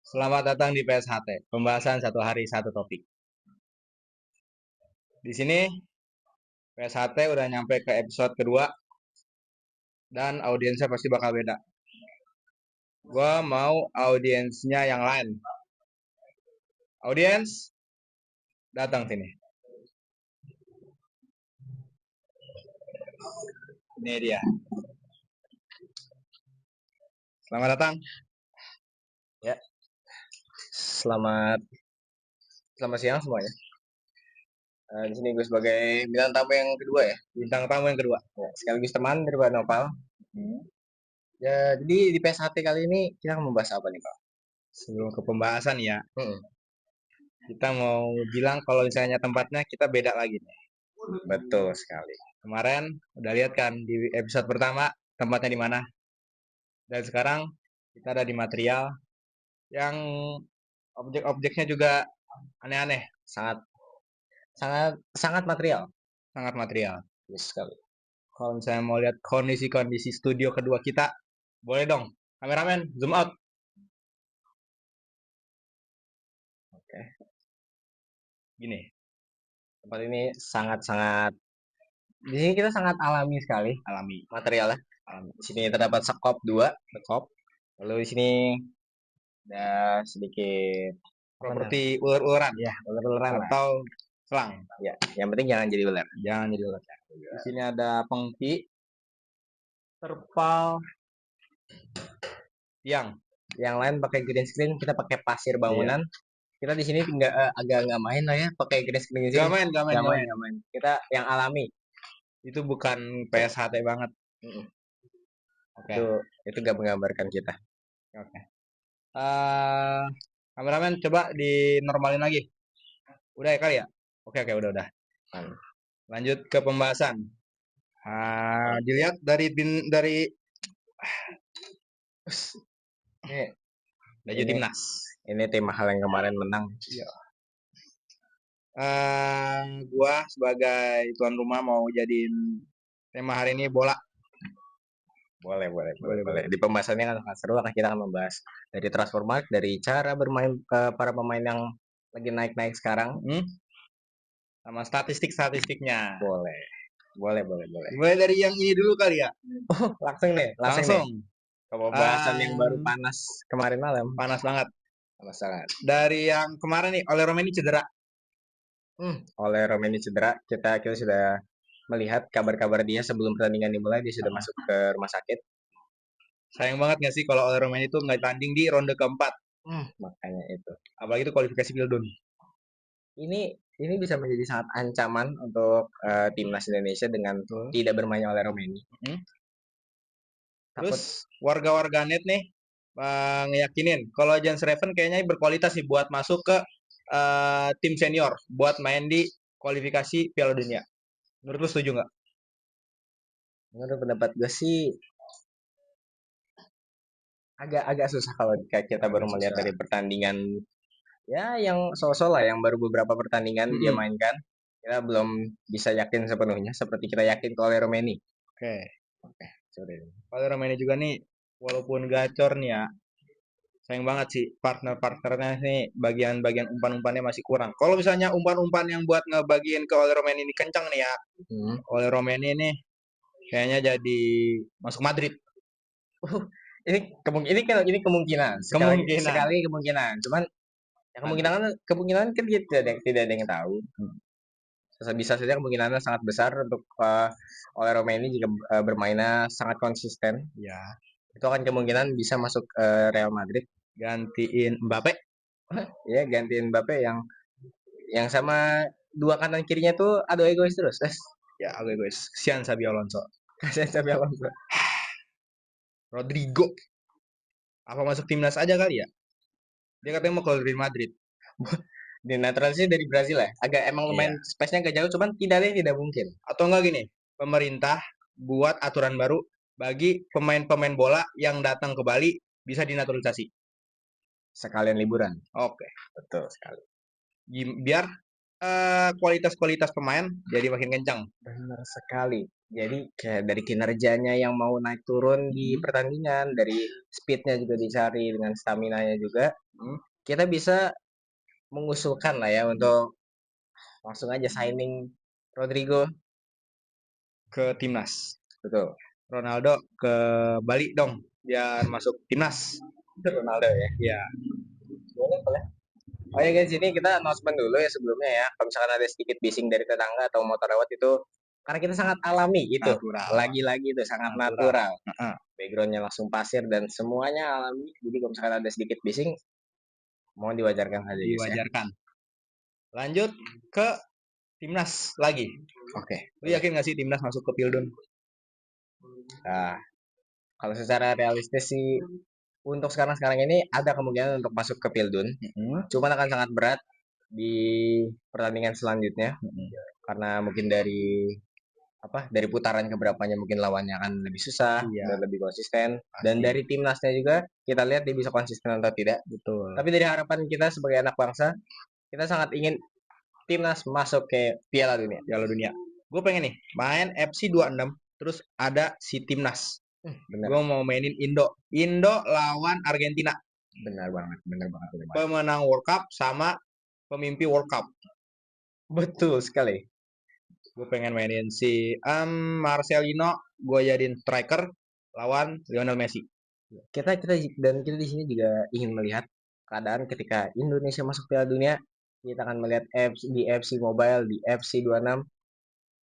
Selamat datang di PSHT, pembahasan satu hari satu topik. Di sini PSHT udah nyampe ke episode kedua dan audiensnya pasti bakal beda. Gua mau audiensnya yang lain. Audiens, datang sini. Ini dia. Selamat datang. Ya, selamat siang semuanya. Di sini gue sebagai bintang tamu yang kedua ya. Bintang tamu yang kedua. Ya, sekaligus teman dari Pak Nopal. Ya, jadi di PSHT kali ini kita akan membahas apa nih, Pak? Sebelum ke pembahasan ya, Hmm, kita mau bilang kalau misalnya tempatnya kita beda lagi nih. betul sekali. Kemarin udah lihat kan di episode pertama tempatnya di mana. Dan sekarang kita ada di material yang objek-objeknya juga aneh-aneh, Sangat sangat material. sangat material. Yes, sekali. Kalau misalnya mau lihat kondisi-kondisi studio kedua kita, boleh dong. Kameramen, zoom out. Oke. Gini, Tempat ini sangat-sangat di sini kita sangat alami sekali alami. materialnya. Alami. Di sini terdapat sekop 2, Sekop, lalu di sini ada sedikit properti ular-ularan ya, ular-ularan lah. atau selang. Ya, yang penting jangan jadi ular. Jangan jadi ular. Di sini ada pengki, terpal, tiang. Yang lain pakai green screen, kita pakai pasir bangunan. Kita di sini tinggal agak nggak main lah ya, pakai green screen di sini. Gak main, gak main, Nggak gak main, main. nggak main. Kita yang alami. Itu bukan PSHT banget. Mm-mm. Oke, Itu gak menggambarkan kita. oke. Kameramen coba dinormalin lagi. Udah ya kali ya? Oke, oke, udah. Hmm. Lanjut ke pembahasan. Dilihat dari Ini, baju ini, timnas. ini tim mahal yang kemarin menang. Iya. Gua sebagai tuan rumah mau jadiin tema hari ini bola. Boleh. Di pembahasannya kan sangat seru, karena kita akan membahas dari transfer market, dari cara bermain para pemain yang lagi naik-naik sekarang. Sama statistik-statistiknya. Boleh. Mulai dari yang ini dulu kali ya. Oh, langsung nih. Langsung. Ke pembahasan yang baru panas kemarin malam. Panas banget. Panas sangat. Dari yang kemarin nih, oleh Romeni cedera. Oleh Romeni cedera, kita sudah melihat kabar-kabar dia sebelum pertandingan dimulai, dia sudah masuk ke rumah sakit. Sayang banget nggak sih kalau oleh Romeni itu nggak tanding di ronde keempat. Makanya itu. Apalagi itu kualifikasi Piala Ini bisa menjadi sangat ancaman untuk timnas Indonesia dengan tidak bermain oleh Romeni. Terus warga-warga net nih ngeyakinin kalau Jens Reven kayaknya berkualitas sih buat masuk ke tim senior buat main di kualifikasi Piala Dunia. Menurut lu setuju nggak? Menurut pendapat gue sih agak susah kalau kita baru melihat dari pertandingan ya yang so-so lah, yang baru beberapa pertandingan dia mainkan. Kita belum bisa yakin sepenuhnya seperti kita yakin ke oleh Romeni. Oke. Sorry. Oleh Romeni juga nih, walaupun gacor nih ya, sayang banget sih partner-partnernya nih bagian-bagian umpan-umpannya masih kurang. Kalau misalnya umpan-umpan yang buat ngebagiin ke oleh Romeni ini kencang nih ya, oleh Romeni nih kayaknya jadi masuk Madrid. Ini kemungkinan. Sekali kemungkinan. Cuman ya kemungkinan kan tidak ada yang tahu. Bisa saja kemungkinannya sangat besar untuk oleh Romeni jika bermainnya sangat konsisten. Ya. Itu akan kemungkinan bisa masuk Real Madrid, gantiin Mbappe. Ya, gantiin Mbappe yang sama dua kanan kirinya tuh adu egois terus. Ya, adu egois. Kasihan Xabi Alonso. Alonso. Rodrigo. Apa masuk timnas aja kali ya? Dia katanya mau ke Real Madrid. Naturalisasi dari Brazil ya. Agak emang lumayan space-nya agak jauh, cuman tidak ada yang tidak mungkin. Atau enggak gini, pemerintah buat aturan baru bagi pemain-pemain bola yang datang ke Bali bisa dinaturalisasi. Sekalian liburan. Oke. Betul sekali. Biar kualitas-kualitas pemain jadi makin kencang. Benar sekali. Jadi kayak dari kinerjanya yang mau naik turun di pertandingan, dari speednya juga dicari dengan stamina-nya juga. kita bisa mengusulkan lah ya untuk langsung aja signing Rodrigo ke timnas. betul. Ronaldo ke Bali dong biar masuk timnas. Ronaldo ya. Ya, Boleh, boleh. Oh ya guys, ini kita announcement dulu ya sebelumnya ya. Kalau misalkan ada sedikit bising dari tetangga atau motor lewat itu karena kita sangat alami itu. natural. Lagi-lagi itu sangat natural. Heeh. Backgroundnya langsung pasir dan semuanya alami. Jadi kalau misalkan ada sedikit bising, mohon diwajarkan saja guys ya. Diwajarkan. Lanjut ke timnas lagi. Oke. Lu yakin nggak sih timnas masuk ke Pildun? Nah, kalau secara realistis sih untuk sekarang ini ada kemungkinan untuk masuk ke Pildun. Cuman akan sangat berat di pertandingan selanjutnya karena mungkin dari putaran keberapanya mungkin lawannya akan lebih susah dan lebih konsisten. Dan dari timnasnya juga kita lihat dia bisa konsisten atau tidak. Betul. Tapi dari harapan kita sebagai anak bangsa, kita sangat ingin timnas masuk ke Piala Dunia. Piala Dunia. Gue pengen nih main FC 26 terus ada si timnas. Gue mau mainin Indo lawan Argentina. Benar banget. Pemenang World Cup sama pemimpi World Cup. Betul sekali. Gue pengen mainin si Marcelino, gue jadiin striker lawan Lionel Messi. Kita di sini juga ingin melihat keadaan ketika Indonesia masuk Piala Dunia. Kita akan melihat di FC Mobile, di FC 26.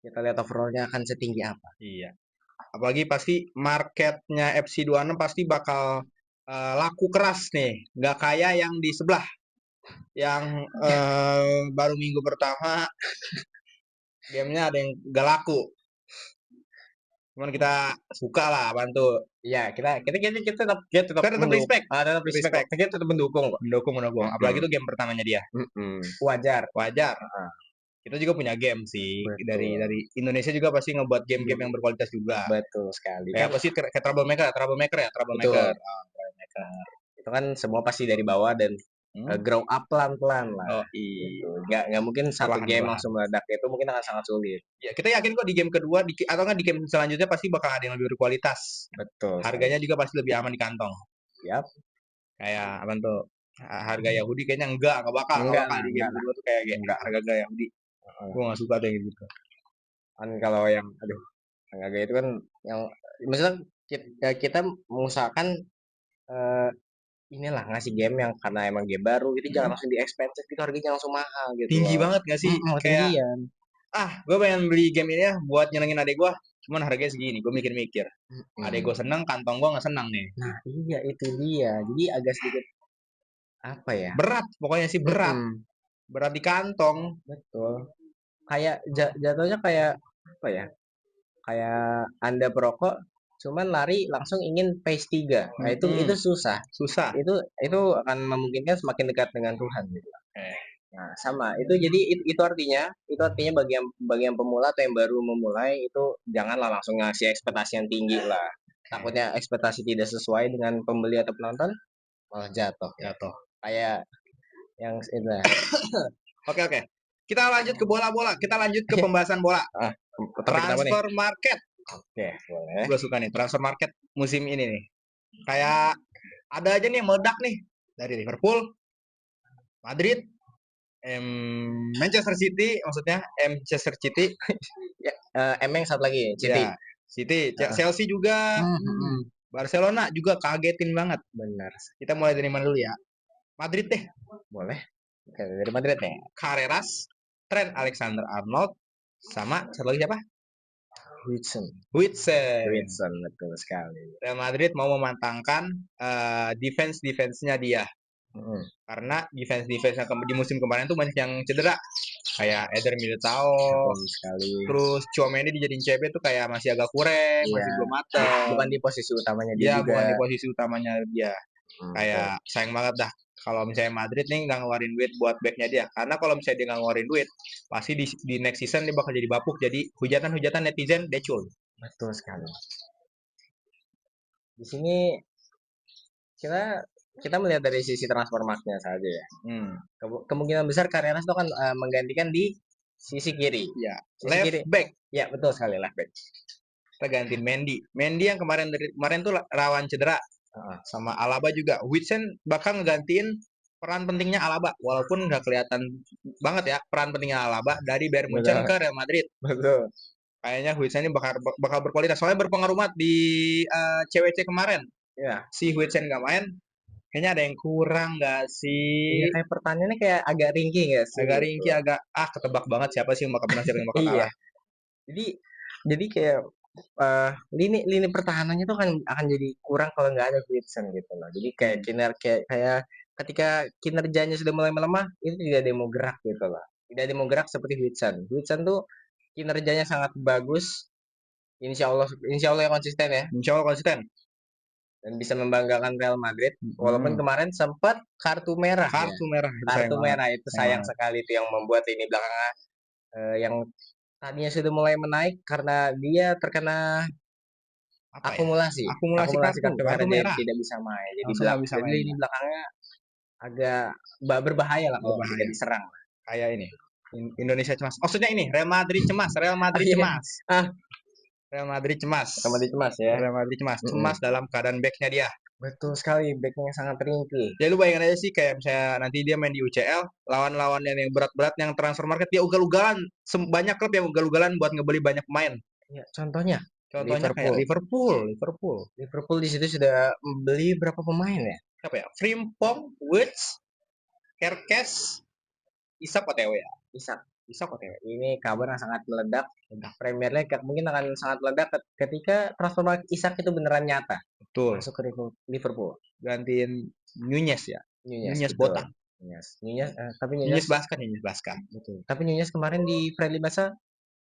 Kita lihat overallnya akan setinggi apa. Iya. Apalagi pasti marketnya FC 26 pasti bakal laku keras nih. Nggak kayak yang di sebelah. Yang baru minggu pertama gamenya ada yang gak laku. Cuman kita suka lah bantu. Iya, kita tetap respect. Tetap respect. Kita tetap mendukung kok. Mendukung. Apalagi itu game pertamanya dia. Wajar. Kita juga punya game sih. Dari Indonesia juga pasti ngebuat game-game yang berkualitas juga. Betul sekali. Kayak pasti kayak Troublemaker ya. Troublemaker. Itu kan semua pasti dari bawah dan grow up pelan-pelan lah. Oh iya. Nggak mungkin satu game langsung meledak, itu mungkin akan sangat sulit. Ya, kita yakin kok di game kedua atau nggak di game selanjutnya pasti bakal ada yang lebih berkualitas. Betul. Harganya juga pasti lebih aman di kantong. Yap. Kayak apa tuh? Harga Yahudi kayaknya enggak bakal di game kedua tuh kayak harga Yahudi. Gue nggak suka deh gitu. Kan kalau yang harga itu kan yang misalnya kita mengusahakan inilah ngasih game yang karena emang game baru itu jangan langsung di expensive, itu harganya langsung mahal gitu. Tinggi banget gak sih? Kayak gue pengen beli game ini ya buat nyenengin adek gue, cuman harganya segini. Gue mikir-mikir, adek gue seneng, kantong gue nggak senang nih. Nah iya itu dia, jadi agak sedikit apa ya, berat pokoknya sih, berat di kantong. Betul, kayak jatuhnya kayak apa ya, kayak Anda perokok cuman lari langsung ingin pace 3. Nah, itu susah. Itu akan memungkinkan semakin dekat dengan Tuhan gitu. Nah, sama. Itu artinya bagi yang pemula atau yang baru memulai itu janganlah langsung ngasih ekspektasi yang tinggi lah. Takutnya ekspektasi tidak sesuai dengan pembeli atau penonton malah jatuh. Kayak yang itu. Oke. Kita lanjut ke bola. Kita lanjut ke pembahasan bola. Transfer market. Oke, boleh. Gue suka nih transfer market musim ini nih. Kayak ada aja nih yang meledak nih dari Liverpool, Madrid, Manchester City, maksudnya Manchester City. yang satu lagi City, Chelsea juga, Barcelona juga kagetin banget. Benar. Kita mulai dari mana dulu ya? Madrid deh. Boleh. Oke, dari Madrid nih. Carreras, Trent Alexander-Arnold, sama satu lagi siapa? Huijsen, betul sekali. Real Madrid mau memantangkan defense-nya dia. Karena defense-nya di musim kemarin tuh banyak yang cedera. Kayak Eder Militao, terus Tchouaméni dijadiin CB tuh kayak masih agak kurang, masih belum matang. Bukan di posisi utamanya dia juga. Bukan di posisi utamanya dia. Kayak sayang banget dah kalau misalnya Madrid nih nggak ngeluarin duit buat backnya dia. Karena kalau misalnya dia nggak ngeluarin duit, pasti di next season dia bakal jadi bapuk, jadi hujatan netizen decul. Betul sekali. Di sini kita melihat dari sisi transfer marketnya saja ya. Kemungkinan besar Carreras itu akan menggantikan di sisi kiri. Ya, left back. Ya, betul sekali, left back. Kita gantiin Mendy yang kemarin tuh rawan cedera. Sama Alaba juga. Huijsen bakal ngegantiin peran pentingnya Alaba, walaupun nggak kelihatan banget ya peran pentingnya Alaba dari Bayern Munchen Betul. ke Real Madrid. Betul. Kayaknya Huijsen ini bakal berkualitas. Soalnya berpengaruh banget di CWC kemarin. Ya. Si Huijsen nggak main, kayaknya ada yang kurang nggak Iya, sih? kayak pertanyaannya kayak agak ringkih nggak sih Agak gitu. ringkih, agak ketebak banget siapa sih yang bakal menang, siapa yang bakal Iya. kalah. Jadi kayak lini lini pertahanannya tuh akan jadi kurang kalau nggak ada Wilson gitu loh. Jadi kayak kayak ketika kinerjanya sudah mulai melemah, itu tidak ada yang mau gerak gitu loh. Tidak ada yang mau gerak seperti Wilson. Wilson tuh kinerjanya sangat bagus. Insya Allah ya konsisten ya, Insya Allah konsisten. dan bisa membanggakan Real Madrid. Walaupun Hmm. kemarin sempat kartu merah ya. Kartu merah itu sayang Kartu banget. merah itu sayang sekali, itu yang membuat ini belakangnya yang tadinya sudah mulai menaik karena dia terkena Apa ya? akumulasi Akumulasi kartu merah, kartu dia merah. tidak bisa main. Langsung nggak bisa Jadi main ini ya. belakangnya agak berbahaya lah kalau ketika Berbahaya. diserang. Kayak ini. Indonesia cemas. Maksudnya ini Real Madrid cemas. Real Oh Madrid iya, cemas. Real Madrid cemas. sama cemas ya. Real Madrid cemas. Mm-mm. Cemas dalam keadaan backnya dia. Betul sekali, backnya sangat ringkih. Ya lu bayangin aja sih kayak misalnya nanti dia main di UCL, lawan-lawan yang berat-berat yang transfer market dia ugal-ugalan. Banyak klub yang ugal-ugalan buat ngebeli banyak pemain. Ya, contohnya Contohnya kayak Liverpool. Liverpool di situ sudah membeli berapa pemain ya? Siapa ya? Frimpong, Woods, Kerkes, Isak OTW ya. Isak OTW. Ini kabar yang sangat meledak. Premier League mungkin akan sangat meledak ketika transfer Isak itu beneran nyata. Betul. Masuk ke Liverpool. Gantiin Nunez ya. Nunez betul. botak. Tapi Nunez Baskan. Betul. Tapi Nunez kemarin di friendly masa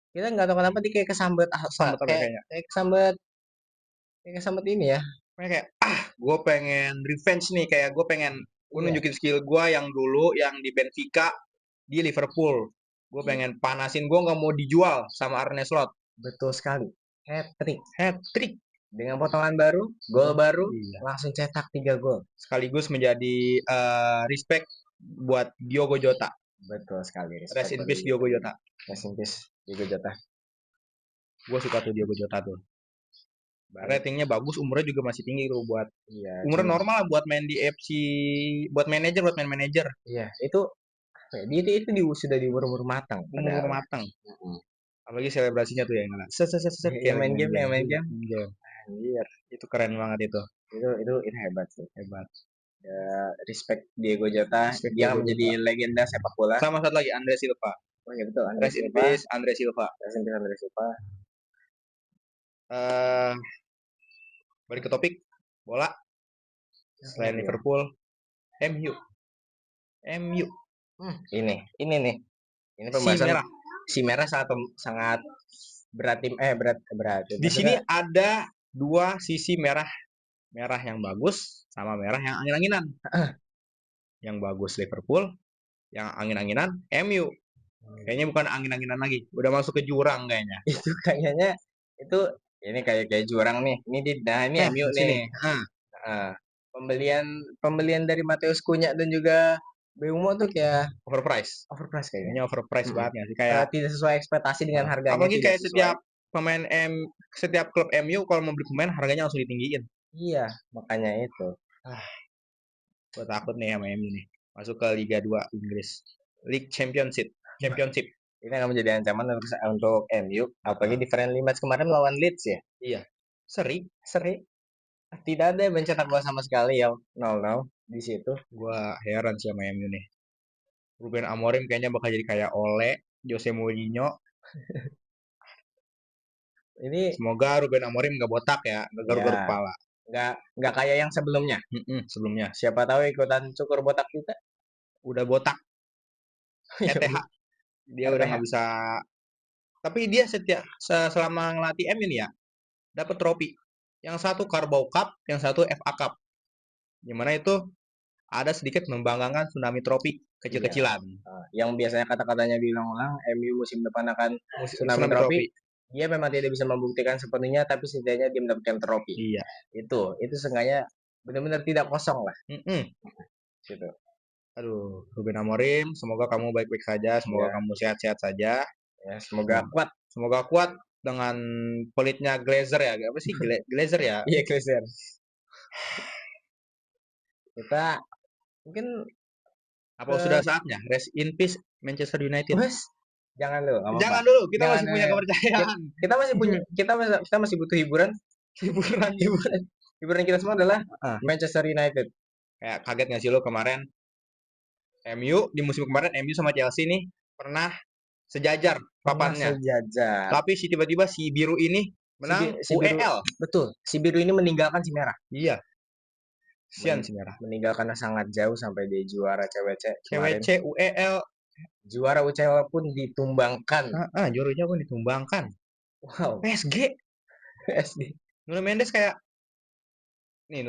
kita nggak tahu kenapa dia kayak kesambet Sambet apa kayaknya? kayak kesambet ini ya. Kayak gue pengen revenge nih, kayak gue pengen Iya. nunjukin skill gue yang dulu yang di Benfica, di Liverpool. Gue pengen panasin, gue nggak mau dijual sama Arne Slot. Betul sekali. Hat trick dengan potongan baru, gol baru, Iya. langsung cetak 3 gol. Sekaligus menjadi respect buat Diogo Jota. Betul sekali. Rest in peace Diogo Jota. Rest in peace Diogo Jota. Gue suka tuh Diogo Jota tuh. Ratingnya bagus, umurnya juga masih tinggi tuh buat umurnya normal lah buat main di FC, buat main manajer. Iya, itu dia itu sudah di umur matang. Umur matang. Apalagi selebrasinya tuh yang kayak main game. Anjir, itu keren banget itu. Itu hebat sih. Hebat. Ya, respect Diego Jota. Dia menjadi legenda sepak bola. Sama satu lagi Andre Silva. Oh iya betul, Andre Silva. Balik ke topik bola. Selain Liverpool, MU. Ini nih. Ini pembahasan si merah sangat berat. Di sini ada dua sisi merah yang bagus sama merah yang angin-anginan. Yang bagus Liverpool, yang angin-anginan MU. Kayaknya bukan angin-anginan lagi, udah masuk ke jurang kayaknya. Itu kayaknya itu ini kayak jurang nih. Ini MU nih. Pembelian dari Mateus Cunha dan juga Beumo tuh kayak overprice kayaknya. Overprice banget sih, kayak tidak sesuai ekspektasi dengan harganya. Apalagi kayak setiap klub MU kalau mau beli pemain harganya langsung ditinggiin. Iya, makanya itu. Gue takut nih sama MU nih masuk ke Liga 2 Inggris, League Championship. Ini akan menjadi ancaman untuk MU, apalagi di friendly match kemarin lawan Leeds ya. Iya, seri. Tidak ada yang mencetak gol sama sekali ya, 0-0 di situ. Gua heran sih sama MU nih. Ruben Amorim kayaknya bakal jadi kayak Ole, Jose Mourinho. Semoga Ruben Amorim nggak botak ya, nggak garuk-garuk kepala. Nggak kayak yang sebelumnya. Siapa tahu ikutan cukur botak juga. Udah botak. ETH. Dia udah nggak bisa. Tapi dia selama ngelatih MU nih ya, dapat trofi. Yang satu Carabao Cup, yang satu FA Cup. Gimana itu ada sedikit membanggakan Tsunami Trofi kecil-kecilan. Yang biasanya kata-katanya bilang-ulang MU musim depan akan Tsunami Trofi. Dia memang tidak bisa membuktikan sepenuhnya, tapi setidaknya dia mendapatkan trofi. Iya. Itu seenggaknya benar-benar tidak kosong lah. Gitu. Aduh, Ruben Amorim, semoga kamu baik-baik saja, semoga kamu sehat-sehat saja. Ya, semoga kuat. Semoga kuat dengan pelitnya Glazer ya, apa sih Glazer ya? Iya, Glazer. Kita mungkin Apa sudah saatnya? Rest in peace Manchester United. Wes, jangan dulu, nggak apa-apa. Jangan dulu, kita Jangan, masih punya kepercayaan. kita masih butuh Hiburan. hiburan kita semua adalah Ah, Manchester United. kayak kaget nggak sih lo kemarin MU di musim kemarin MU sama Chelsea nih pernah sejajar Pernah papannya. sejajar. Tapi tiba-tiba si biru ini menang Si biru, UEL. betul. Si biru ini meninggalkan si merah. Iya, sian si merah. Meninggalkannya sangat jauh sampai di juara CWC kemarin. CWC UEL. Juara UCL pun ditumbangkan. Jurunya pun ditumbangkan. Wow. PSG. PSG. Nuno Mendes kayak nih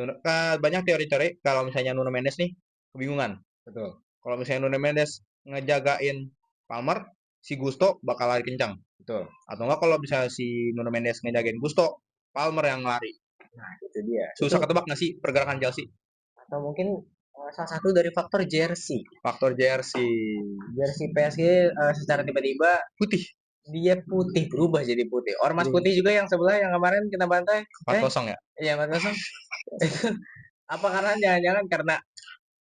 banyak teori-teori kalau misalnya Nuno Mendes nih kebingungan. Betul. Kalau misalnya Nuno Mendes ngejagain Palmer, si Gusto bakal lari kencang. Betul. Atau enggak kalau misalnya si Nuno Mendes ngejagain Gusto, Palmer yang lari. Nah, itu dia. Susah Itu, ketebak nggak sih pergerakan Chelsea? atau mungkin salah satu dari faktor jersey. Faktor jersey Jersey PSG secara tiba-tiba putih dia putih, berubah jadi putih. Ormas putih juga yang sebelah yang kemarin kita bantai. 4-0 ya. Iya, 4-0. Apa karena jangan-jangan karena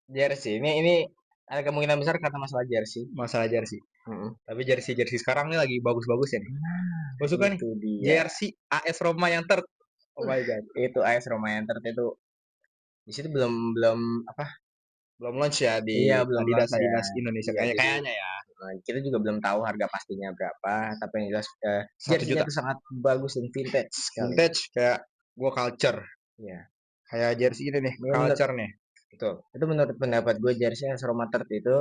jersey ini ada kemungkinan besar karena masalah jersey. Masalah jersey. Mm-mm. Tapi jersey sekarang nih lagi bagus-bagus ya nih. Gue suka nih. Itu dia. Jersey AS Roma yang Oh my god. Itu AS Roma yang itu di situ belum belum apa? Belum launch ya di Iya, belum Adidas launch ya. Adidas Indonesia Iya, jadi kayaknya ya. kita juga belum tahu harga pastinya berapa, tapi yang jelas 1 jersey-nya juta. itu sangat bagus dan vintage sekali. Vintage kayak gua culture. Iya. Kayak jersey ini nih, culture nih. Betul. Itu menurut pendapat gue jersey AS Roma itu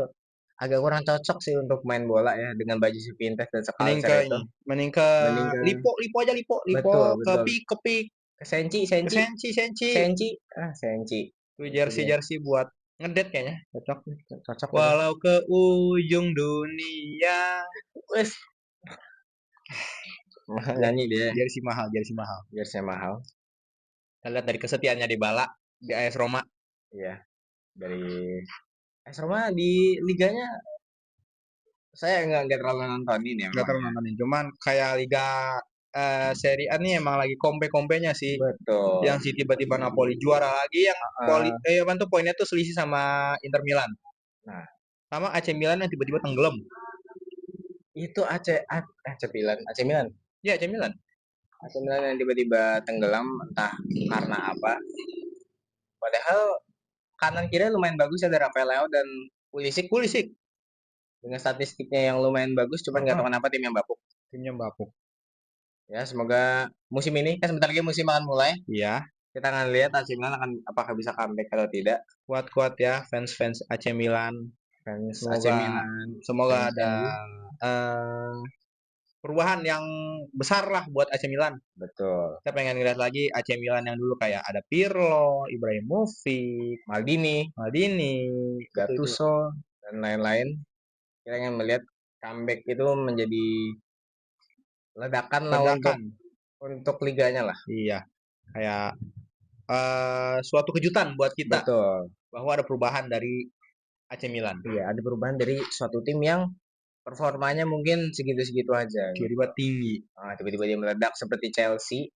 agak kurang cocok sih untuk main bola ya dengan baju si vintage dan Mending seculture ke itu. ini, mending ke Mending ke lipo aja lipo, betul, ke betul. pik, Ke Senci, ke senci. Senci. Senci. Tuh Itu dia. jersey buat ngedet kayaknya. Cocok. Cocok. Walau ke ujung dunia. Wes, nyanyi dia. Jersey mahal. Jersey mahal. Kita lihat dari kesetiaannya di Bala di AS Roma. Iya. Dari AS Roma di liganya saya nggak terlalu nontonin ya Gak memang terlalu ya. nontonin, cuman kayak Liga Serie A nih emang lagi kompe-kompenya sih. Betul. Yang si tiba-tiba Napoli juara lagi yang apa tuh poinnya tuh selisih sama Inter Milan. Nah, sama AC Milan yang tiba-tiba tenggelam. Itu AC Milan. Iya, AC Milan. AC Milan yang tiba-tiba tenggelam entah karena apa. Padahal kanan kiri lumayan bagus ya dari Rafael Leao dan Pulisic dengan statistiknya yang lumayan bagus, cuman nggak tahu kenapa Timnya bapuk. Ya, semoga musim ini kan sebentar lagi musim akan mulai. Iya. Kita akan lihat AC Milan apakah bisa comeback atau tidak. Kuat-kuat ya fans AC Milan. Semoga ada perubahan yang besar lah buat AC Milan. Betul. Kita pengen ngeliat lagi AC Milan yang dulu kayak ada Pirlo, Ibrahimovic, Maldini, Gattuso, dan lain-lain. Kita ingin melihat comeback itu menjadi ledakan lah untuk liganya lah. Iya. Kayak suatu kejutan buat kita. Betul. Bahwa ada perubahan dari AC Milan. Iya, ada perubahan dari suatu tim yang performanya mungkin segitu-segitu aja. Tiba-tiba tinggi. Tiba-tiba dia meledak seperti Chelsea.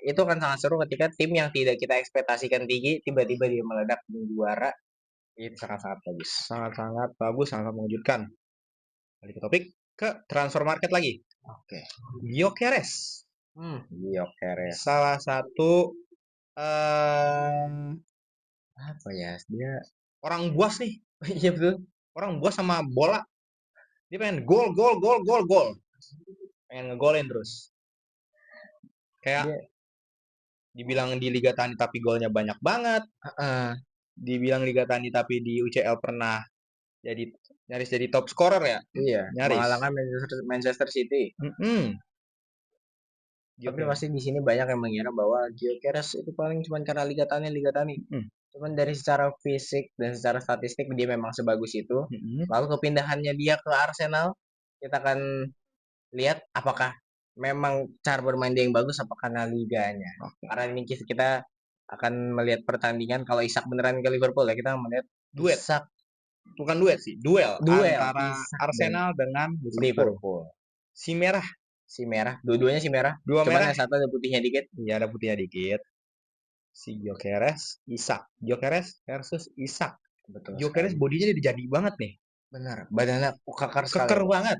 Itu akan sangat seru ketika tim yang tidak kita ekspektasikan tinggi tiba-tiba dia meledak di juara. Itu sangat-sangat bagus. Sangat-sangat bagus, sangat mengejutkan. Balik ke topik ke transfer market lagi. Oke. Gyökeres. Gyökeres. Salah satu apa ya? Dia orang buas nih. Iya betul. Orang buas sama bola. Dia pengen gol. Pengen ngegolin terus. Kayak dibilang di Liga Tani tapi golnya banyak banget. Dibilang Liga Tani tapi di UCL pernah jadi nyaris jadi top scorer ya. Iya. Nyaris. Mengalahkan Manchester City. Tapi pasti di sini banyak yang mengira bahwa Gyökeres itu paling cuma karena Liga Tani. Cuman dari secara fisik dan secara statistik dia memang sebagus itu. Lalu kepindahannya dia ke Arsenal, kita akan lihat apakah memang cara bermain dia yang bagus apa karena liganya. Karena ini kita akan melihat pertandingan kalau Isak beneran ke Liverpool ya kita melihat duet. Isak. Bukan duet sih, duel antara Isak Arsenal dengan Liverpool. Si merah. Dua-duanya si merah. Cuman yang satu ada putihnya dikit. Iya, ada putihnya dikit. Si Gyökeres, Isak. Gyökeres versus Isak. Betul Gyökeres sekali. bodinya dia jadi banget nih. Benar. Badannya kekar sekali. Keker banget.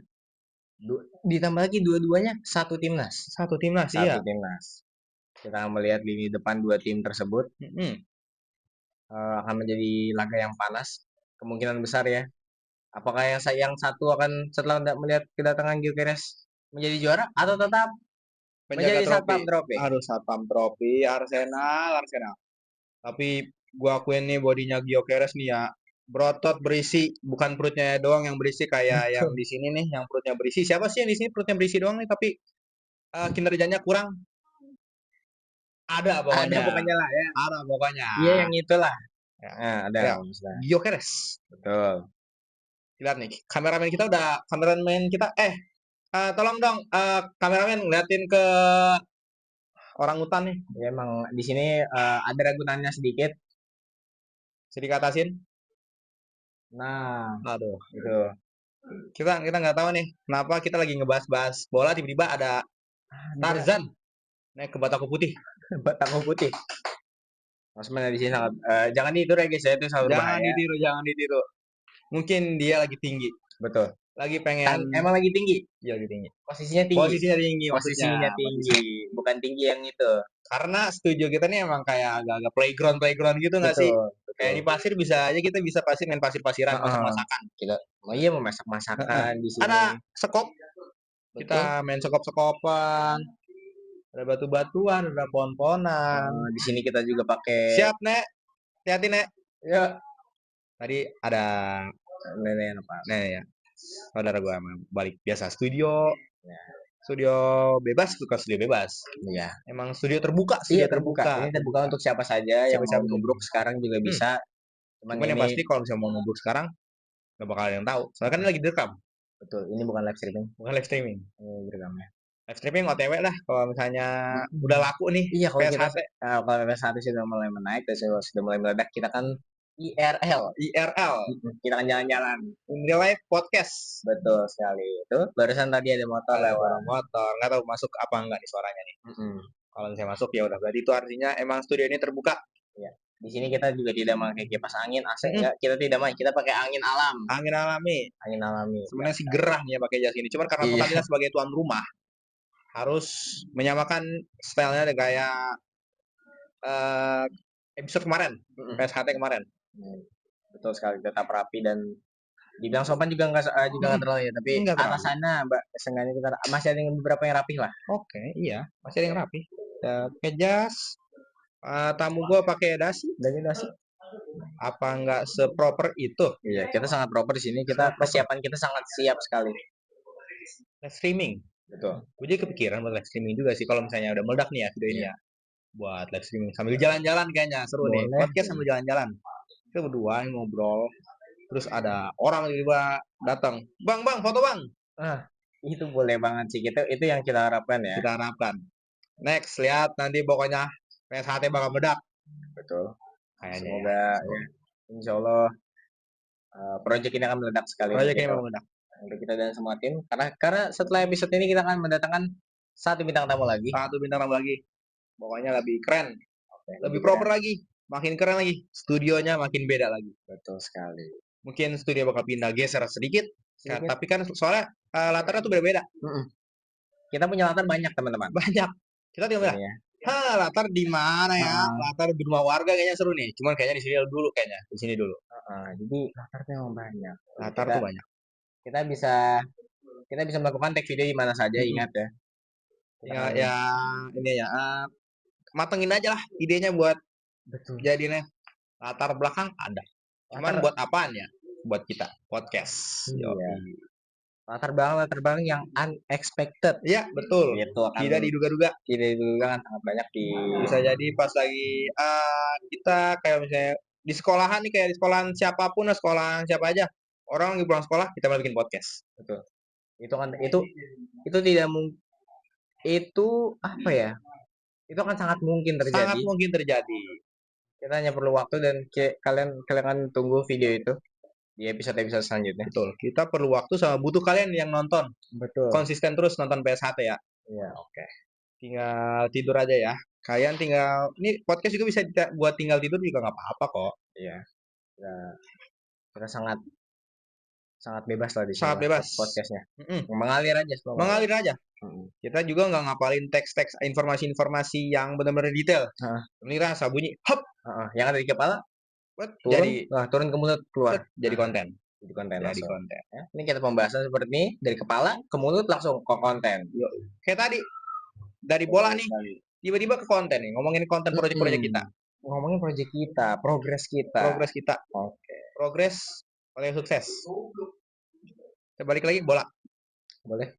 Ditambah lagi dua-duanya satu timnas. Satu timnas, Satu iya. timnas. Kita melihat lini depan dua tim tersebut akan menjadi laga yang panas. Kemungkinan besar ya. Apakah yang satu akan setelah melihat kedatangan Gyökeres menjadi juara atau tetap Penjaga menjadi trofi. satpam trofi? Harus satpam trofi. Arsenal. Tapi gua akuin nih bodinya Gyökeres nih ya. Berotot berisi, bukan perutnya doang yang berisi kayak yang di sini nih, yang perutnya berisi. Siapa sih yang di sini perutnya berisi doang nih, tapi kinerjanya kurang? Ada Ada pokoknya. pokoknya lah ya. Ada pokoknya. Iya yang itulah. Ya, Nah, ada ya. maksudnya. Gyökeres. Betul. Lihat nih, kameramen kita tolong dong kameramen ngeliatin ke orang hutan nih, Ya emang di sini ada ragutannya sedikit. sedikit atasin. Nah, Aduh, itu kita kita nggak tahu nih, kenapa kita lagi ngebahas-bahas bola tiba-tiba ada Tarzan naik ke Bataku Putih. Batako putih. Maksudnya di sini sangat jangan ditiru ya guys ya, itu sangat Jangan berbahaya. ditiru, jangan ditiru. Mungkin dia lagi tinggi, Betul. lagi pengen, Emang lagi tinggi. dia lagi tinggi. Posisinya tinggi. Posisinya tinggi maksudnya. Posisinya tinggi, bukan tinggi yang itu. Karena studio kita nih emang kayak agak-agak playground gitu nggak sih? Betul, Kayak betul. di pasir bisa aja kita bisa pasir main pasir-pasiran, Heeh. masak-masakan. Kita, oh iya mau masak-masakan di sini. Ada sekop, Betul. kita main sekop-sekopan, ada batu-batuan, ada pohon-pohonan. Di sini kita juga pakai. Siap, Nek. Hati-hati, Nek. Ya. Tadi ada Nenek apa? Nek ya. Saudara gua emang balik biasa studio. Ya. Studio bebas, bukan studio bebas. Iya. Emang studio terbuka, Iya terbuka. Ini terbuka untuk siapa saja yang mau Siapa-siapa bisa. nubruk sekarang juga bisa. Cuman yang pasti kalau misalnya mau nubruk sekarang nggak bakal ada yang tahu. Soalnya kan ini lagi direkam, betul. Ini bukan live streaming. bukan live streaming. Ini direkamnya. Live streaming OTW lah kalau misalnya udah laku nih. Iya kalau kita PSHT. kalau PS1 sudah mulai menaik dan sudah mulai meledak, kita kan IRL. IRL. Kita kan jalan-jalan. In real life podcast. Betul sekali. Itu barusan tadi ada motor Ada lewat. motor, nggak tahu masuk apa enggak nih suaranya nih. Kalau misalnya masuk ya udah berarti itu artinya emang studio ini terbuka. Iya. Di sini kita juga tidak pakai kipas angin, AC enggak, kita tidak main, kita pakai angin alam. Angin alami. Angin alami. Sebenarnya sih gerah nih ya pakai jas ini. Cuman karena Iya. kita sebagai tuan rumah harus menyamakan stylenya dengan kayak episode kemarin, PSHT kemarin. Betul sekali, tetap rapi dan dibilang sopan juga nggak terlalu ya, tapi Nggak arah terlalu. sana mbak sengaja kita masih ada yang beberapa yang rapih lah. Oke, iya, masih ada yang rapi. Pakai jas, tamu gua pakai dasi. Dasi. Apa nggak seproper itu? Iya, kita sangat proper di sini. Kita persiapan kita sangat siap sekali. Live streaming. Betul. Gue jadi kepikiran buat live streaming juga sih kalau misalnya udah meledak nih ya video ini ya. Buat live streaming sambil jalan-jalan kayaknya seru nih. Boleh. Podcast sambil jalan-jalan. Kita berdua yang ngobrol. Terus ada orang tiba-tiba datang. Bang, foto bang. Itu boleh banget sih. Itu yang kita harapkan ya. Kita harapkan. Next, lihat nanti pokoknya PSHT bakal meledak. Betul. Kayaknya semoga ya. Insya Allah proyek ini akan meledak sekali. Proyek ini meledak. Untuk kita dan semua tim. Karena setelah episode ini kita akan mendatangkan satu bintang tamu lagi. Pokoknya lebih keren. Lebih proper lagi. Makin keren lagi. Studionya makin beda lagi. Betul sekali. Mungkin studio bakal pindah geser sedikit. Tapi kan soalnya latarnya tuh beda-beda. Kita punya latar banyak teman-teman. Banyak. Kita tinggal ya. Latar di mana ya? Latar di rumah warga kayaknya seru nih. Cuman kayaknya di sini dulu kayaknya. Di sini dulu. Jadi latarnya memang banyak. Latar tuh banyak. Kita bisa melakukan tag video di mana saja, ingat ya. Ya ini ya. Matengin aja lah idenya buat jadinya latar belakang ada. Cuman buat apaan ya? Buat kita podcast. Iya. Latar belakang yang unexpected. Iya, betul. Gitu, tidak diduga-duga. Tidak diduga kan sangat banyak bisa jadi pas lagi kita kayak misalnya di sekolahan nih, kayak di sekolahan siapapun, sekolahan siapa aja. Orang lagi pulang sekolah, kita malah bikin podcast. Betul. Itu tidak mungkin. Itu apa ya? Itu akan sangat mungkin terjadi. Sangat mungkin terjadi. Kita hanya perlu waktu dan kalian akan tunggu video itu di episode selanjutnya. Betul. Kita perlu waktu sama butuh kalian yang nonton. Betul. Konsisten terus nonton PSHT ya. Iya, oke. Tinggal tidur aja ya. Kalian tinggal ini podcast juga bisa buat tinggal tidur juga nggak apa-apa kok. Iya. Kita sangat sangat bebas lah di sini Sangat lah bebas. podcastnya. Mm-mm. Mengalir aja, Mengalir aja. Mm-mm. Kita juga nggak ngapalin teks-teks informasi-informasi yang benar-benar detail. Ini rasa bunyi, hop, yang ada di kepala turun, turun ke mulut, keluar. jadi konten. Jadi konten Jadi langsung. konten. Ya, ini kita pembahasan seperti ini dari kepala ke mulut langsung ke konten. Kayak tadi dari bola nih, tiba-tiba ke konten nih, ngomongin konten proyek-proyek kita. Ngomongin proyek kita, progres kita. Progres kita. Oke. Progres oleh sukses. Kita balik lagi bola. Boleh.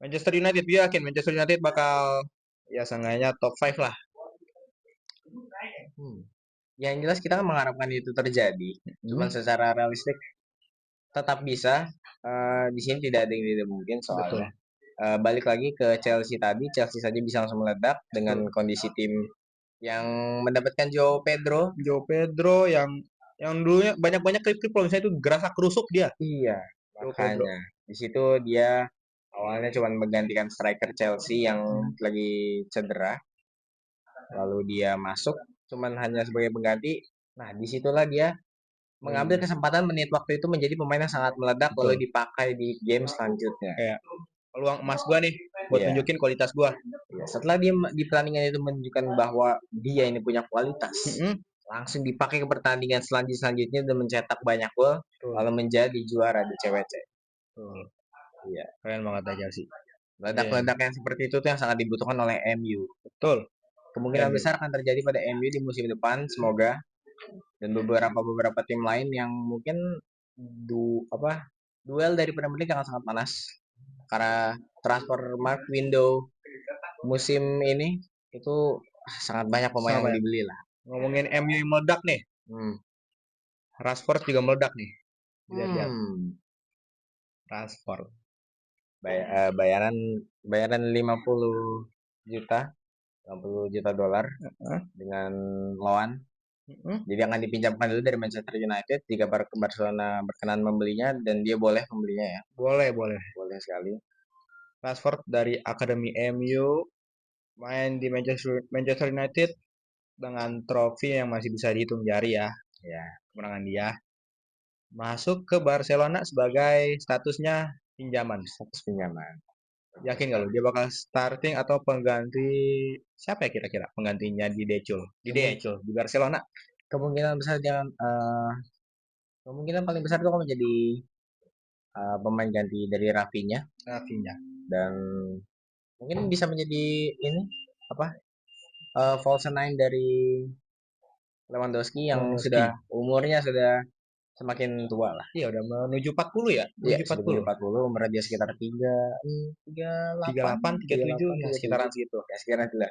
Manchester United, dia yakin Manchester United bakal ya seenggaknya top 5 lah. Yang jelas kita kan mengharapkan itu terjadi. Cuman secara realistik tetap bisa. Di sini tidak ada yang tidak mungkin soalnya. Balik lagi ke Chelsea tadi, Chelsea saja bisa langsung meledak dengan kondisi tim yang mendapatkan Joao Pedro yang dulunya banyak-banyak klip-klip kalau misalnya itu gerasa kerusuk dia. Iya, makanya di situ dia awalnya cuma menggantikan striker Chelsea yang lagi cedera, lalu dia masuk cuman hanya sebagai pengganti. Nah, disitulah dia mengambil kesempatan menit waktu itu menjadi pemain yang sangat meledak. Betul. Lalu dipakai di game selanjutnya. Kayak peluang emas gua nih buat tunjukin kualitas gua. Setelah dia di pertandingan itu menunjukkan bahwa dia ini punya kualitas, langsung dipakai ke pertandingan selanjutnya dan mencetak banyak gol, lalu menjadi juara di CWC. Iya, keren banget aja sih. Ledak-ledak yang seperti itu tuh yang sangat dibutuhkan oleh MU. Betul. Kemungkinan besar akan terjadi pada MU di musim depan, semoga. Dan beberapa tim lain yang mungkin duel dari Premier League akan sangat panas karena transfer market window musim ini itu sangat banyak pemain yang dibeli lah. Ngomongin MU yang meledak nih, Rashford juga meledak nih. Lihat-lihat. Rashford. Bayaran 50 juta dolar dengan loan. Jadi akan dipinjamkan dulu dari Manchester United jika Barcelona berkenan membelinya dan dia boleh membelinya ya. Boleh sekali. Rashford dari Akademi MU main di Manchester United dengan trofi yang masih bisa dihitung jari ya. Ya, kemenangan dia. Masuk ke Barcelona sebagai statusnya status pinjaman. Yakin nggak lu dia bakal starting atau pengganti siapa ya kira-kira penggantinya di Barcelona? Kemungkinan besar kemungkinan paling besar itu akan menjadi pemain ganti dari Rafinha. Dan mungkin bisa menjadi ini false nine dari Lewandowski yang sudah umurnya sudah semakin tua lah. Iya, udah menuju 40 ya? Menuju 40. Umurnya dia sekitar 38, 37 ya, sekitaran segitu. Ya, sekitaran itu lah.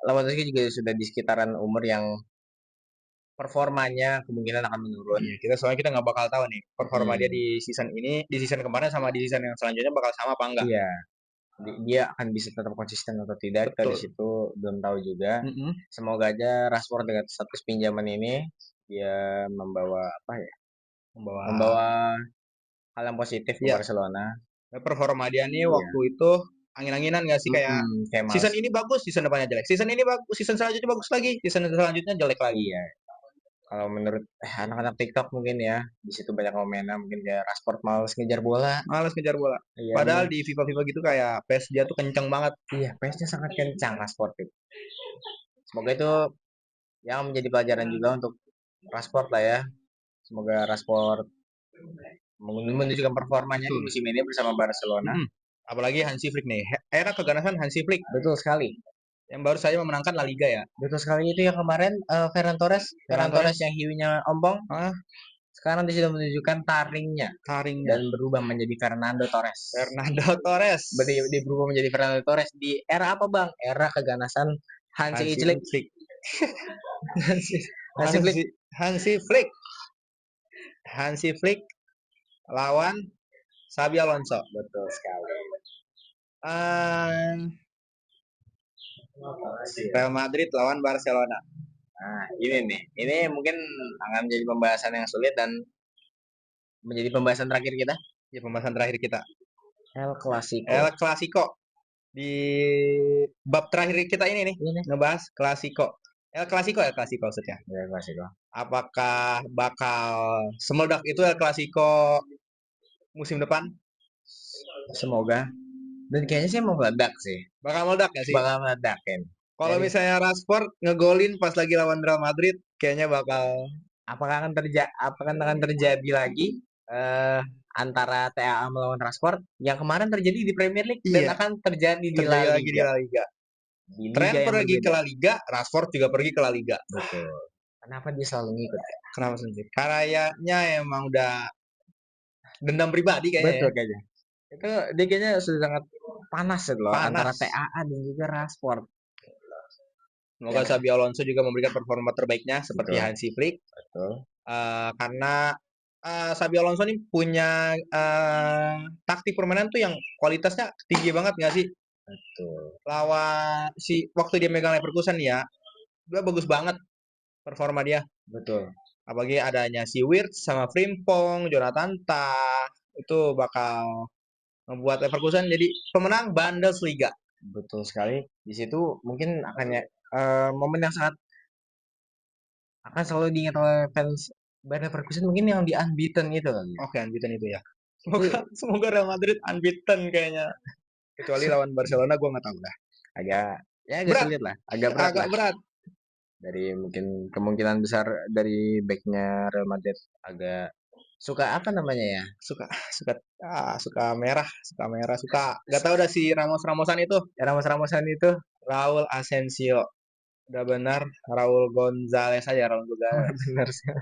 Lewandowski juga sudah di sekitaran umur yang performanya kemungkinan akan menurun. Iya, soalnya kita nggak bakal tahu nih performa dia di season ini, di season kemarin sama di season yang selanjutnya bakal sama apa enggak. Iya. Dia akan bisa tetap konsisten atau tidak, kita di situ belum tahu juga. Semoga aja Rashford dengan status pinjaman ini dia membawa membawa hal yang positif ke Barcelona. Performa dia nih waktu itu angin-anginan nggak sih kayak season ini bagus, season depannya jelek. Season ini bagus, season selanjutnya bagus lagi, season selanjutnya jelek lagi. Iya. Kalau menurut anak-anak TikTok mungkin ya, di situ banyak komennya mungkin kayak Rashford males ngejar bola. Iya, padahal di FIFA gitu kayak PES dia tuh kenceng banget. Iya, PES-nya sangat kencang Rashford itu. Semoga itu yang menjadi pelajaran juga untuk Rashford lah ya. Semoga Rashford menunjukkan performanya di musim ini bersama Barcelona. Apalagi Hansi Flick nih, era keganasan Hansi Flick. Betul sekali. Yang baru saja memenangkan La Liga ya. Betul sekali itu yang kemarin Ferran Torres yang hiunya ompong. Sekarang dia sudah menunjukkan taringnya dan berubah menjadi Fernando Torres. Dia berubah menjadi Fernando Torres di era apa bang? Era keganasan Hansi Flick. Hansi Flick lawan Xabi Alonso. Betul sekali. Real Madrid lawan Barcelona. Nah, ini mungkin akan menjadi pembahasan yang sulit dan menjadi pembahasan terakhir kita. Ya, pembahasan terakhir kita. El Clasico. Di bab terakhir kita ini nih, ngebahas Clasico. El Clasico maksudnya. Ya Clasico. Apakah bakal semeledak itu El Clasico musim depan? Semoga. Dan kayaknya sih mau meledak sih. Bakal meledak gak sih? Bakal meledak kan. Kalau misalnya Rashford ngegolin pas lagi lawan Real Madrid, kayaknya bakal apakah akan terjadi lagi antara TAA melawan Rashford yang kemarin terjadi di Premier League dan iya akan terjadi di terjadi La lagi di Liga. La Liga. Di Trent liga yang pergi ke berbeda. La Liga, Rashford juga pergi ke La Liga. Betul. Kenapa dia selalu ngikut? Kenapa sih? Kayaknya emang udah dendam pribadi kayaknya Betul ya. kayaknya. Itu dia kayaknya sudah sangat panas itu loh antara Panas. TAA dan juga Rashford. Semoga Yang Xabi Alonso juga memberikan performa terbaiknya seperti betul. Hansi Flick. Betul. Karena Xabi Alonso ini punya taktik permainan tuh yang kualitasnya tinggi banget nggak sih? Betul. Lawan si waktu dia megang Leverkusen ya, dia bagus banget performa dia. Betul. Apalagi adanya si Wirtz sama Frimpong, Jonathan Tah, itu bakal membuat Leverkusen jadi pemenang Bundesliga. Betul sekali. Di situ mungkin akan ya momen yang sangat akan selalu diingat oleh fans Bayer Leverkusen mungkin yang di unbeaten itu kali ya. Oke, unbeaten itu ya. Semoga Real Madrid unbeaten kayaknya. Kecuali lawan Barcelona gue nggak tahu dah. Agak sulit lah, agak berat Agak lah. berat. Dari mungkin kemungkinan besar dari backnya Real Madrid agak suka apa namanya ya? Suka suka suka merah, suka nggak tahu dah si Ramosan itu. Ramos-Ramosan itu Raul Asensio. Udah benar Raul Gonzalez aja Raul Gonzalez. benar sih.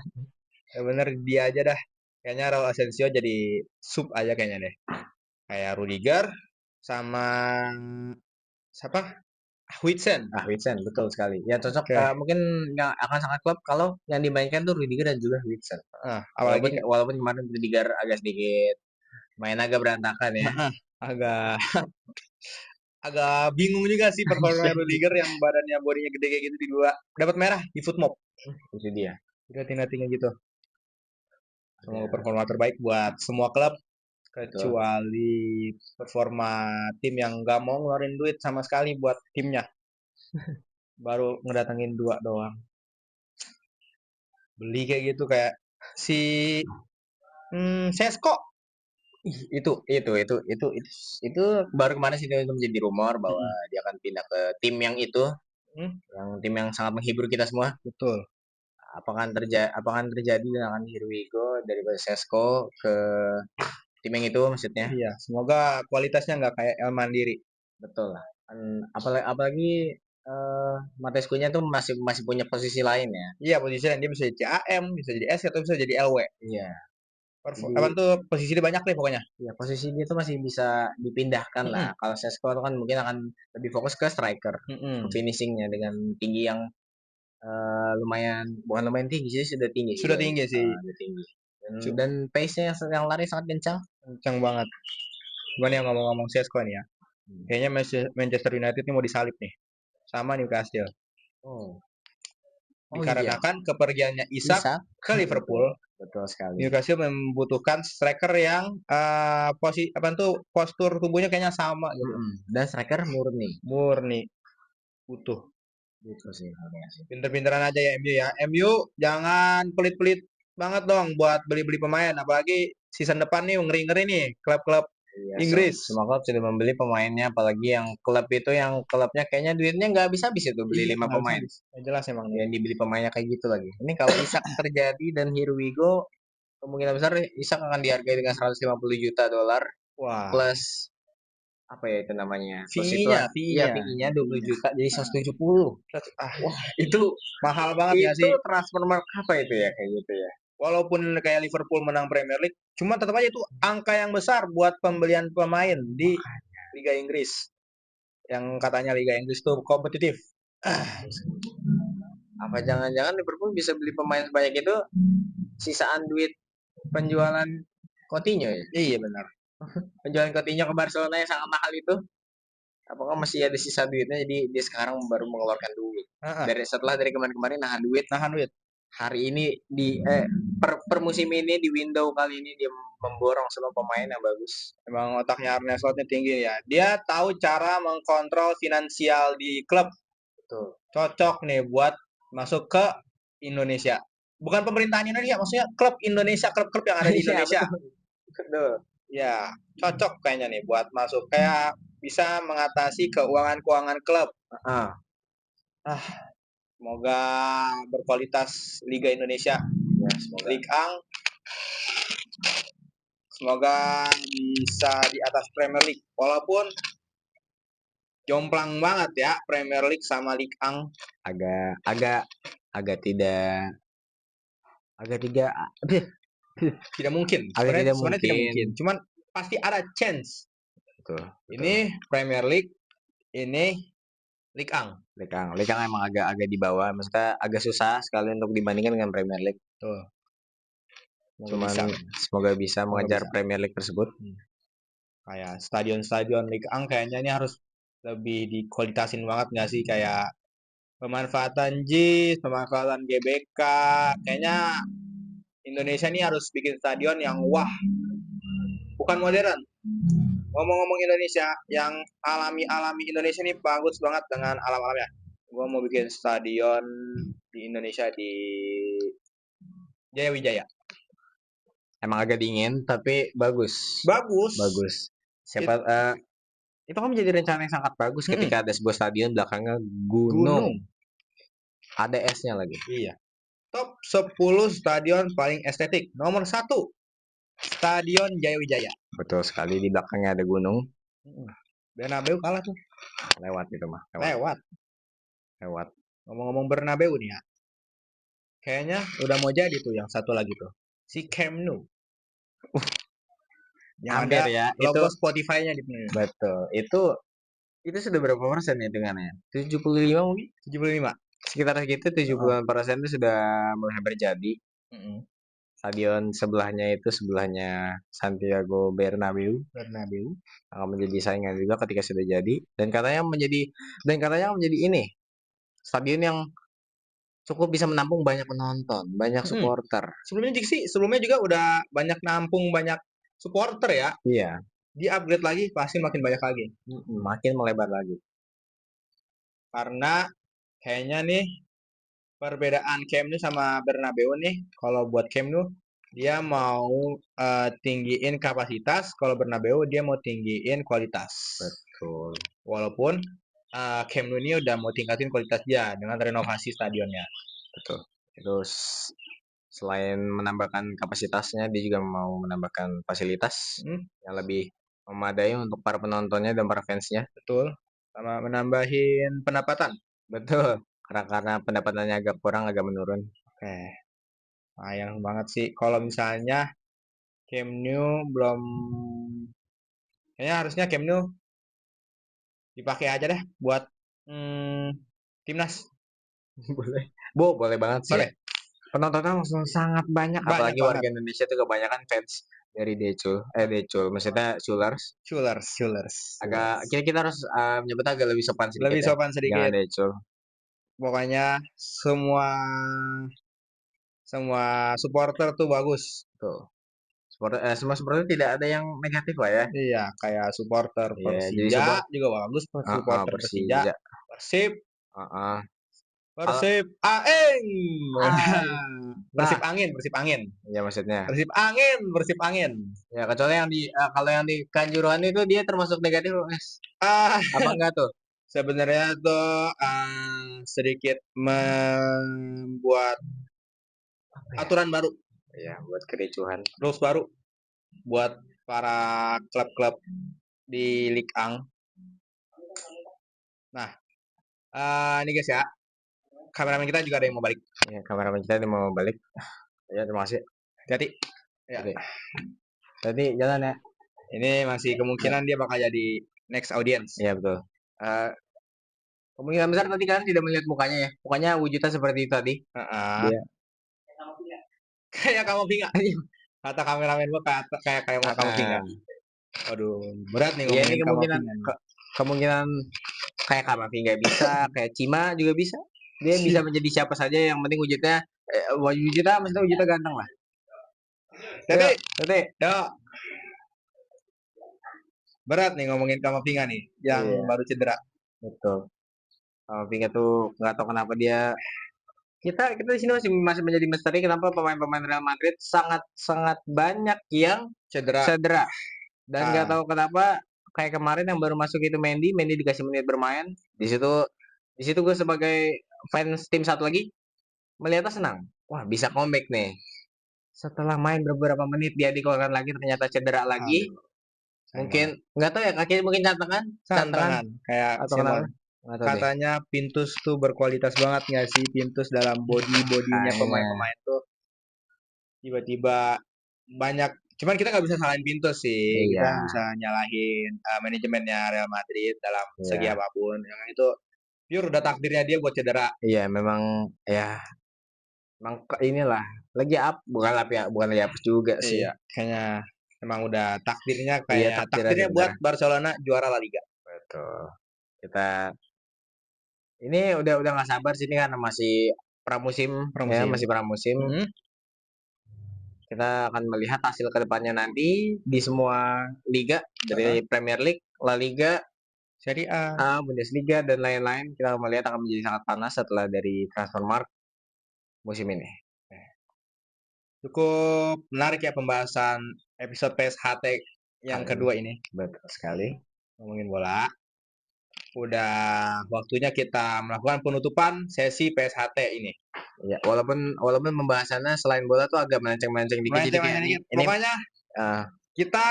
Udah bener dia aja dah. Kayaknya Raul Asensio jadi sub aja kayaknya deh. Kayak Rudiger sama siapa? Huijsen. Huijsen betul sekali. Ya cocok Oke. mungkin yang akan sangat klop kalau yang dimainkan tuh Rudiger dan juga Huijsen. Apalagi Walaupun kemarin Rudiger agak sedikit main agak berantakan ya. agak agak bingung juga sih performa Rudiger yang badannya bodinya gede kayak gitu di dua dapat merah di footmob. Itu dia. Tinggal gitu. Semoga performa terbaik buat semua klub kecuali performa tim yang nggak mau ngeluarin duit sama sekali buat timnya. Baru ngedatengin dua doang. Beli kayak gitu kayak si Sesko. Itu baru kemarin sih itu menjadi rumor bahwa dia akan pindah ke tim yang itu, yang tim yang sangat menghibur kita semua. Betul. Apakah terjadi dengan Here We Go dari Sesko ke tim yang itu maksudnya? Iya, semoga kualitasnya nggak kayak El Mandiri. Betul lah. Apalagi Mateskunya tuh masih masih punya posisi lain ya. Iya, posisinya dia bisa jadi AM, bisa jadi S atau bisa jadi LW. Iya. Apa tuh posisi dia banyak deh pokoknya. Ya posisi dia tuh masih bisa dipindahkan lah. Kalau Sesko kan mungkin akan lebih fokus ke striker, ke finishingnya dengan tinggi yang lumayan, bukan lumayan tinggi sih, sudah tinggi Sudah tinggi sih. sudah tinggi. Dan pace-nya yang lari sangat kencang. Kencang banget. Cuman yang ngomong-ngomong Sesko nih ya. Kayaknya Manchester United ini mau disalip nih sama Newcastle. Dikarenakan kepergiannya Isak ke Liverpool. Betul sekali. Newcastle membutuhkan striker yang postur tubuhnya kayaknya sama gitu. Dan striker Murni butuh. Gitu sih. Pinter-pinteran aja ya MU ya. MU jangan pelit-pelit banget dong buat beli-beli pemain. Apalagi season depan nih ngeri-ngeri nih klub-klub Inggris. Semua klub sudah membeli pemainnya, apalagi yang klub itu yang klubnya kayaknya duitnya nggak habis-habis itu beli 5 pemain. Jelas emang yang dibeli pemainnya kayak gitu lagi. Ini kalau Isak terjadi dan Here We Go, kemungkinan besar Isak akan dihargai dengan 150 juta dolar. Wah. Plus apa ya itu namanya? Fee-nya 20 juta jadi 170. Wah, itu mahal banget ya sih. sih. Itu transfer mark apa itu ya kayak gitu ya. Walaupun kayak Liverpool menang Premier League, cuma tetap aja itu angka yang besar buat pembelian pemain di Liga Inggris. Yang katanya Liga Inggris tuh kompetitif. Apa jangan-jangan Liverpool bisa beli pemain sebanyak itu sisaan duit penjualan Coutinho ya? Iya benar. Penjualan Coutinho ke Barcelona yang sangat mahal itu. Apakah masih ada sisa duitnya jadi dia sekarang baru mengeluarkan duit. Setelah dari kemarin-kemarin nahan duit. Hari ini per musim ini di window kali ini dia memborong semua pemain yang bagus. Emang otaknya Arne Slot tinggi ya. Dia tahu cara mengkontrol finansial di klub. Betul. Cocok nih buat masuk ke Indonesia. Bukan pemerintahan Indonesia, maksudnya klub Indonesia, klub-klub yang ada di Iya, Indonesia. betul. Ya, cocok kayaknya nih buat masuk, kayak bisa mengatasi keuangan-keuangan klub. Ah, Semoga berkualitas Liga Indonesia. ya semoga. Liga Ang, semoga bisa di atas Premier League. Walaupun jomplang banget ya Premier League sama Liga Ang. Agak tidak Tidak mungkin. agak tidak Sebenarnya tidak mungkin. mungkin. Cuman pasti ada chance. Betul. Ini Premier League, ini Liga Ang. Liga emang agak di bawah, maksudnya agak susah sekali untuk dibandingkan dengan Premier League. Tuh. Cuman semoga bisa mengejar bisa. Premier League tersebut. Kayak stadion-stadion Liga Ang kayaknya ini harus lebih dikualitasin banget nggak sih, kayak pemanfaatan JIS, pemanfaatan GBK. Kayaknya Indonesia ini harus bikin stadion yang wah, bukan modern. Ngomong-ngomong Indonesia, yang alami-alami Indonesia ini bagus banget dengan alam-alamnya. Gua mau bikin stadion di Indonesia di Jaya Wijaya. Emang agak dingin tapi bagus. Bagus. Siapa itu kan menjadi rencana yang sangat bagus ketika ada sebuah stadion belakangnya gunung. Ada esnya lagi. Iya. Top 10 stadion paling estetik. Nomor 1, Stadion Jaya Wijaya. Betul sekali, di belakangnya ada gunung. Bernabeu kalah tuh. Lewat itu mah. Lewat. Ngomong-ngomong Bernabeu nih ya. Kayaknya udah mau jadi tuh yang satu lagi tuh. Si Camp Nou. Yang Hampir ada ya. logo Itu Spotify-nya di betul. Itu sudah berapa persen ya dengannya? 75 mungkin? 75. Sekitar segitu 70% itu sudah mulai berjadi. Stadion sebelahnya Santiago Bernabeu akan menjadi saingan juga ketika sudah jadi, dan katanya menjadi ini stadion yang cukup bisa menampung banyak penonton, banyak supporter. Sebelumnya juga udah banyak nampung banyak supporter ya. Iya. Di upgrade lagi pasti makin banyak lagi. Makin melebar lagi. Karena kayaknya nih perbedaan Camp Nou sama Bernabeu nih, kalau buat Camp Nou dia mau tinggiin kapasitas, kalau Bernabeu dia mau tinggiin kualitas. Betul. Walaupun Camp Nou ini udah mau tingkatin kualitas dia dengan renovasi stadionnya. Betul. Terus selain menambahkan kapasitasnya, dia juga mau menambahkan fasilitas yang lebih memadai untuk para penontonnya dan para fansnya. Betul. Sama menambahin pendapatan. Betul. Karena pendapatannya agak kurang, agak menurun. Oke. Sayang banget sih kalau misalnya Camp Nou belum, kayaknya harusnya Camp Nou dipakai aja deh buat timnas. Boleh banget sih. Boleh. Penontonnya langsung sangat banyak, apalagi warga Indonesia itu kebanyakan fans dari Decul, maksudnya Chulers. Agak kita harus menyebut agak lebih sopan sedikit. Jangan Decul. Pokoknya semua supporter tuh bagus. Tuh. Semua supporter tidak ada yang negatif lah ya. Iya, kayak supporter Persija juga bagus, supporter Persija, Persib, Persib Aeng. Persib Angin. Ya maksudnya. Persib Angin. Ya kecuali kalau yang di Kanjuruhan itu dia termasuk negatif, Mas. Apa enggak tuh? Sebenarnya tuh sedikit membuat aturan baru. Ya, buat kericuhan. Rules baru buat para klub-klub di Liga Ang. Nah, ini guys ya, kameramen kita juga ada yang mau balik. Ya, kameramen kita ada yang mau balik. Ya, terima kasih. Hati-hati. Ya. Jadi jalan ya. Ini masih kemungkinan dia bakal jadi next audience. Iya betul. Kemungkinan besar tadi kalian tidak melihat mukanya ya. Mukanya wujudnya seperti itu tadi. Dia. Kayak kamu pinga. Kata kameramen gua kayak kamu pinga. Aduh, berat nih ngomongin kemungkinan kayak Kamavinga bisa, kayak Cima juga bisa. Dia bisa menjadi siapa saja, yang penting wujudnya maksudnya wujudnya ganteng lah. Tete. Yo. Berat nih ngomongin Kamavinga nih, yang baru cedera. Betul. Kamavinga tuh nggak tahu kenapa dia kita di sini masih menjadi misteri kenapa pemain-pemain Real Madrid sangat sangat banyak yang cedera dan nggak tahu kenapa kayak kemarin yang baru masuk itu Mendy dikasih menit bermain di situ gue sebagai fans tim satu lagi melihatnya senang, wah bisa comeback nih setelah main beberapa menit dia dikeluarkan lagi ternyata cedera lagi. Mungkin nggak tahu ya kakinya mungkin cantengan kayak atau kenapa nggak tahu deh. katanya Pintus tuh berkualitas banget nggak sih, Pintus dalam bodinya Kayaknya pemain-pemain tuh tiba-tiba banyak, cuman kita nggak bisa salahin Pintus sih, kita iya bisa nyalahin manajemennya Real Madrid dalam segi iya apapun yang itu pure udah takdirnya dia buat cedera. iya memang ya emang inilah lagi bukan lagi up juga sih. Iya, kayaknya emang udah takdirnya, Iya kayaknya takdir aja takdirnya bener. buat Barcelona juara La Liga. Betul. Kita ini udah nggak sabar sih ini karena masih pramusim ya, Pramusim. masih pramusim. Kita akan melihat hasil kedepannya nanti di semua liga dari Premier League, La Liga, Serie A. Bundesliga dan lain-lain. Kita akan melihat akan menjadi sangat panas setelah dari Transfermarkt musim ini. Cukup menarik ya pembahasan episode PSHT yang kedua ini. Betul sekali. Ngomongin bola. Udah waktunya kita melakukan penutupan sesi PSHT ini. Ya, walaupun pembahasannya selain bola tuh agak melenceng-melenceng dikit jadi kayak Melenceng-melenceng dikit. ini Pokoknya kita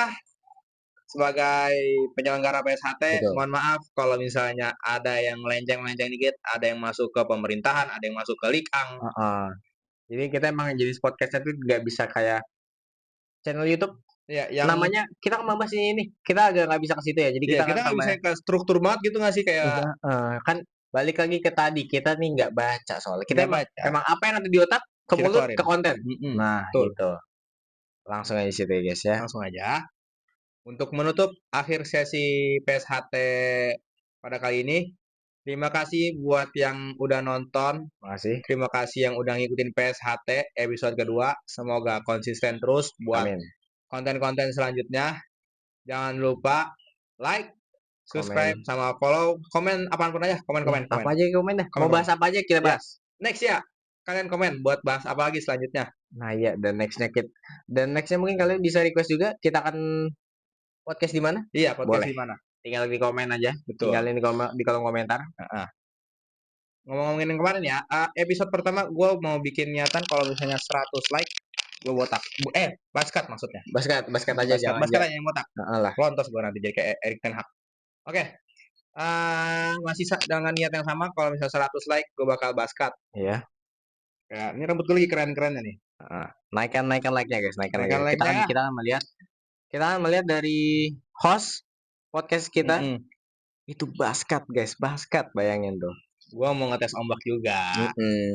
sebagai penyelenggara PSHT, betul. mohon maaf kalau misalnya ada yang melenceng-melenceng dikit, ada yang masuk ke pemerintahan, ada yang masuk ke Likang. Jadi kita emang jadi podcastnya tuh nggak bisa kayak channel YouTube. Ya, yang namanya kita kan membahas ini kita agak nggak bisa ke situ ya. Jadi ya, kita kita kan nggak bisa ke struktur banget gitu nggak sih kayak kan balik lagi ke tadi kita nih nggak baca soalnya kita nggak baca. emang apa yang ada di otak ke Kita mulut keluarin. ke konten. Nah Betul. gitu. Langsung aja situ ya guys ya. Langsung aja. Untuk menutup akhir sesi PSHT pada kali ini, terima kasih buat yang udah nonton. Makasih. Terima kasih yang udah ngikutin PSHT episode kedua. Semoga konsisten terus buat konten-konten selanjutnya. Jangan lupa like, subscribe, sama follow, komen apapun aja, komen. Apa aja komen dah. Mau bahas apa aja kita bahas. Next ya, kalian komen buat bahas apa lagi selanjutnya. Nah iya, dan nextnya mungkin kalian bisa request juga kita akan podcast di mana? Iya, podcast boleh. di mana? Tinggal di komen aja. Betul. Tinggalin di kolom komentar. Ngomong-ngomongin yang kemarin ya, episode pertama gue mau bikin niatan kalau misalnya 100 like, gue botak. Basket maksudnya. Basket aja jangan. Basket aja yang botak. Lah. Lontos gue nanti jadi kayak Erik ten Hag. Oke. Masih dengan niat yang sama, kalau misalnya 100 like, gue bakal basket. Iya. Ya, ini rambut gue lagi keren-kerennya nih. Naikkan like-nya guys, naikkan like-nya. Kita akan melihat dari host podcast kita. Itu basket guys, basket bayangin tuh. Gue mau ngetes ombak juga.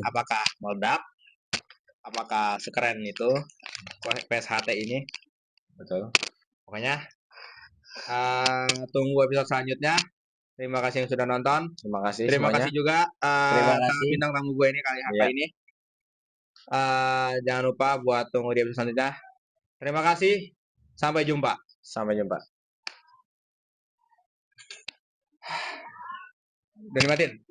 Apakah meledak? Apakah sekeren itu PSHT ini? Betul. Pokoknya tunggu episode selanjutnya. Terima kasih yang sudah nonton. Terima kasih Terima semuanya. kasih juga bintang tamu gue ini kali ini. Jangan lupa buat tunggu di episode selanjutnya. Terima kasih. Sampai jumpa. Udah dimatiin?